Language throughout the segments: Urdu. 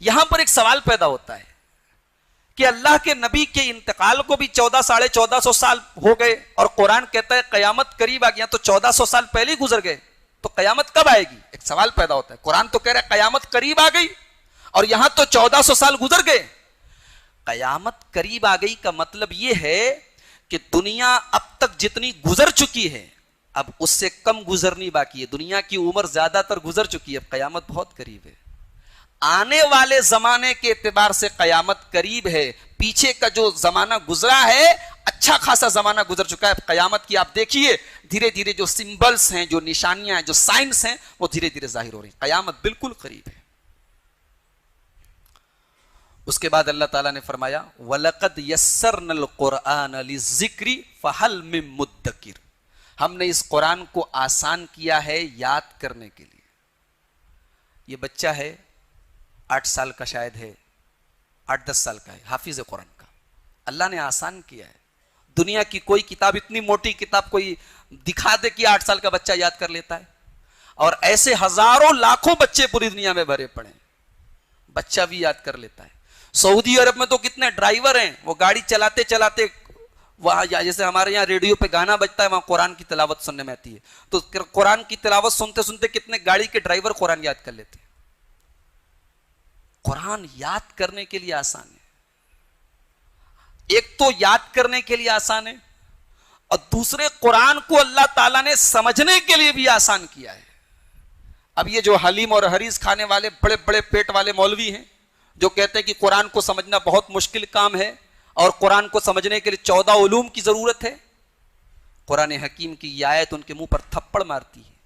یہاں پر ایک سوال پیدا ہوتا ہے کہ اللہ کے نبی کے انتقال کو بھی 1400 سال ہو گئے اور قرآن کہتا ہے قیامت قریب آ گیا، تو 1400 سال پہلے ہی گزر گئے، تو قیامت کب آئے گی؟ ایک سوال پیدا ہوتا ہے۔ قرآن تو کہہ رہا ہے قیامت قریب آ گئی اور یہاں تو 1400 سال گزر گئے۔ قیامت قریب آ گئی کا مطلب یہ ہے کہ دنیا اب تک جتنی گزر چکی ہے اب اس سے کم گزرنی باقی ہے، دنیا کی عمر زیادہ تر گزر چکی ہے، اب قیامت بہت قریب ہے۔ آنے والے زمانے کے اعتبار سے قیامت قریب ہے، پیچھے کا جو زمانہ گزرا ہے اچھا خاصا زمانہ گزر چکا ہے۔ قیامت کی آپ دیکھیے دھیرے دھیرے جو سمبلز ہیں، جو نشانیاں ہیں، جو سائنس ہیں، وہ دھیرے دھیرے ظاہر ہو رہی ہیں، قیامت بالکل قریب ہے۔ اس کے بعد اللہ تعالیٰ نے فرمایا وَلَقَدْ يَسَّرْنَا الْقُرْآنَ لِلذِّكْرِ فَهَلْ مِن مُدَّكِرٍ، ہم نے اس قرآن کو آسان کیا ہے یاد کرنے کے لیے۔ یہ بچہ ہے 8 سال کا، شاید ہے 8-10 سال کا ہے، حافظ قرآن کا، اللہ نے آسان کیا ہے۔ دنیا کی کوئی کتاب، اتنی موٹی کتاب کوئی دکھا دے کہ 8 سال کا بچہ یاد کر لیتا ہے، اور ایسے ہزاروں لاکھوں بچے پوری دنیا میں بھرے پڑے ہیں، بچہ بھی یاد کر لیتا ہے۔ سعودی عرب میں تو کتنے ڈرائیور ہیں، وہ گاڑی چلاتے چلاتے وہاں، جیسے ہمارے یہاں ریڈیو پہ گانا بجتا ہے وہاں قرآن کی تلاوت سننے میں آتی ہے، تو قرآن کی تلاوت سنتے سنتے کتنے گاڑی کے ڈرائیور قرآن یاد کر لیتے ہیں۔ قرآن یاد کرنے کے لیے آسان ہے، ایک تو یاد کرنے کے لیے آسان ہے، اور دوسرے قرآن کو اللہ تعالیٰ نے سمجھنے کے لیے بھی آسان کیا ہے۔ اب یہ جو حلیم اور حریص کھانے والے بڑے بڑے پیٹ والے مولوی ہیں جو کہتے ہیں کہ قرآن کو سمجھنا بہت مشکل کام ہے اور قرآن کو سمجھنے کے لیے 14 علوم کی ضرورت ہے، قرآن حکیم کی یہ آیت ان کے منہ پر تھپڑ مارتی ہے۔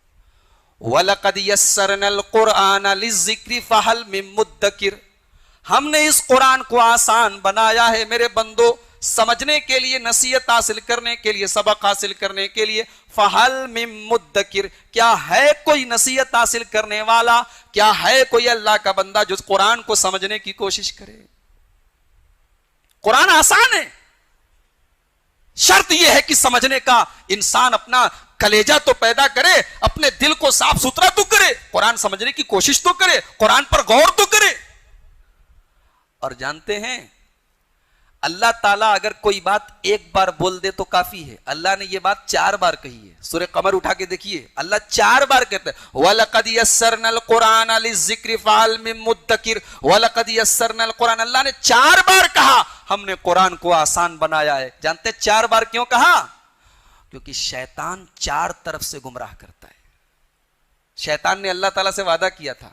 وَلَقَدْ يَسَّرْنَا الْقُرْآنَ لِلذِّكْرِ فَهَلْ مِن مُدَّكِرٍ، ہم نے اس قرآن کو آسان بنایا ہے میرے بندو سمجھنے کے لیے، نصیحت حاصل کرنے کے لیے، سبق حاصل کرنے کے لیے۔ فَهَلْ مِن مُدَّكِرٍ، کیا ہے کوئی نصیحت حاصل کرنے والا، کیا ہے کوئی اللہ کا بندہ جو قرآن کو سمجھنے کی کوشش کرے؟ قرآن آسان ہے، شرط یہ ہے کہ سمجھنے کا انسان اپنا کلیجہ تو پیدا کرے، اپنے دل کو صاف ستھرا تو کرے، قرآن سمجھنے کی کوشش تو کرے، قرآن پر غور تو کرے۔ اور جانتے ہیں اللہ تعالیٰ اگر کوئی بات ایک بار بول دے تو کافی ہے، اللہ نے یہ بات 4 بار کہی ہے۔ سورہ قمر اٹھا کے دیکھیے، اللہ 4 بار کہتا ہے وَلَقَدْ يَسَّرْنَا الْقُرْآنَ لِلذِّكْرِ فَهَلْ مِن مُدَّكِرٍ، وَلَقَدْ يَسَّرْنَا الْقُرْآنَ، اللہ نے 4 بار کہا ہم نے قرآن کو آسان بنایا ہے۔ جانتے ہیں 4 بار کیوں کہا؟ کیونکہ شیطان 4 طرف سے گمراہ کرتا ہے۔ شیطان نے اللہ تعالیٰ سے وعدہ کیا تھا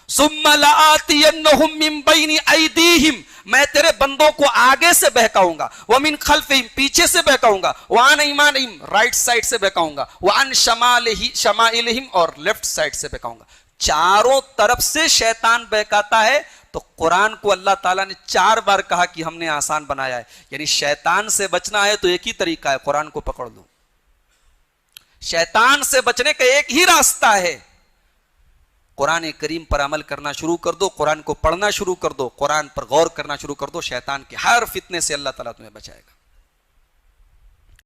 ثُمَّ لَآتِيَنَّهُم مِّن بَيْنِ أَيْدِيهِمْ، میں تیرے بندوں کو آگے سے بہکاؤں گا، وَمِن خَلْفِهِمْ، پیچھے سے بہکاؤں گا، وَعَنْ أَيْمَانِهِمْ، رائٹ سائڈ سے بہکاؤں گا، وَعَنْ شَمَائِلِهِمْ، اور لیفٹ سائڈ سے بہکاؤں گا۔ چاروں طرف سے شیطان بہکاتا ہے، تو قرآن کو اللہ تعالیٰ نے 4 بار کہا کہ ہم نے آسان بنایا ہے۔ یعنی شیطان سے بچنا ہے تو ایک ہی طریقہ ہے، قرآن کو پکڑ لو۔ شیطان سے بچنے کا ایک ہی راستہ ہے، قرآن کریم پر عمل کرنا شروع کر دو، قرآن کو پڑھنا شروع کر دو، قرآن پر غور کرنا شروع کر دو، شیطان کے ہر فتنے سے اللہ تعالیٰ تمہیں بچائے گا۔